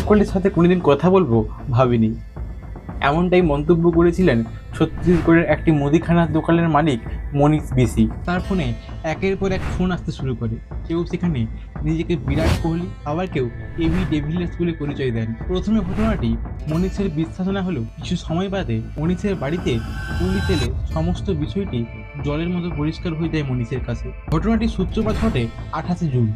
সকলের সাথে কোনোদিন কথা বলবো ভাবিনি। এমনটাই মন্তব্য করেছিলেন ছত্তিশগড়ের একটি মুদিখানার দোকানের মালিক মনীষ বিসি। তার ফোনে একের পর এক ফোন আসতে শুরু করে। কেউ সেখানে নিজেকে বিরাট কোহলি, আবার কেউ এবি ডেভিলিয়ার্স বলে পরিচয় দেন। প্রথমে ঘটনাটি মনীষের বিশ্বাস না হলেও কিছু সময় বাদে মনীষের বাড়িতে পুলিশ এলে সমস্ত বিষয়টি জলের মতো পরিষ্কার হয়ে যায় মনীষের কাছে। ঘটনাটির সূত্রপাত ঘটে 28 জুন,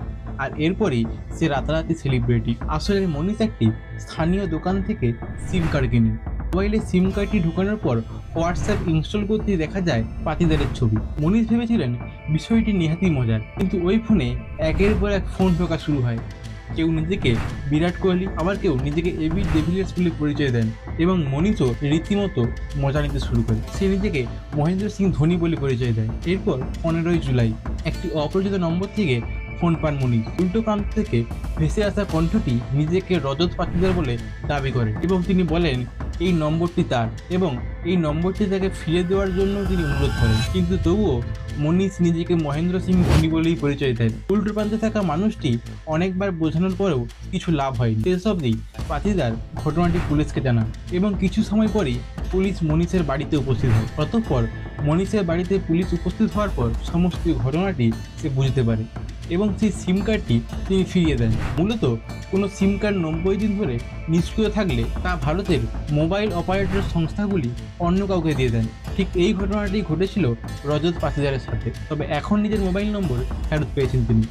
আর এরপরেই সে রাতারাতি সেলিব্রিটি। আসলে মনীষ একটি স্থানীয় দোকান থেকে সিম কার্ড কেনে। মোবাইলে সিম কার্ডটি ঢোকানোর পর হোয়াটসঅ্যাপ ইনস্টল করতে দেখা যায় পাতিদারের ছবি। মনীষ ভেবেছিলেন বিষয়টি নেহাতি মজার, কিন্তু ওই ফোনে একের পর এক ফোন ঢোকা শুরু হয়। কেউ নিজেকে বিরাট কোহলি, আবার কেউ নিজেকে এবি ডেভিলিয়ার্স বলে পরিচয় দেন, এবং মনীষও রীতিমতো মজা নিতে শুরু করে। সে নিজেকে মহেন্দ্র সিং ধোনি বলে পরিচয় দেয়। এরপর 15ই জুলাই একটি অপরিচিত নম্বর থেকে ফোন পান মনীষ। উল্টো প্রান্ত থেকে ভেসে আসা কণ্ঠটি নিজেকে রজত পাতিদার বলে দাবি করে, এবং তিনি বলেন এই নম্বরটি তার এবং এই নম্বরটি তাকে ফিরে দেওয়ার জন্য তিনি অনুরোধ করেন। কিন্তু তবুও মনীষ নিজেকে মহেন্দ্র সিং ধোনি বলেই পরিচয় দেন। উল্টো প্রান্তে থাকা মানুষটি অনেকবার বোঝানোর পরেও কিছু লাভ হয়নি। শেষ অবধি পাতিদার ঘটনাটি পুলিশকে জানান, এবং কিছু সময় পরেই পুলিশ মনীষের বাড়িতে উপস্থিত হয়। অতঃপর মনীষের বাড়িতে পুলিশ উপস্থিত হওয়ার পর সমস্ত ঘটনাটি সে বুঝতে পারে, এবং সেই সিম কার্ডটি তিনি ফিরিয়ে দেন। মূলত কোনো সিম কার্ড 90 দিন ধরে নিষ্ক্রিয় থাকলে তা ভারতের মোবাইল অপারেটর সংস্থাগুলি অন্য কাউকে দিয়ে দেন। ঠিক এই ঘটনাটি ঘটেছিল রজত পাতিদারের সাথে, তবে এখন নিজের মোবাইল নম্বর ফেরত পেয়েছেন তিনি।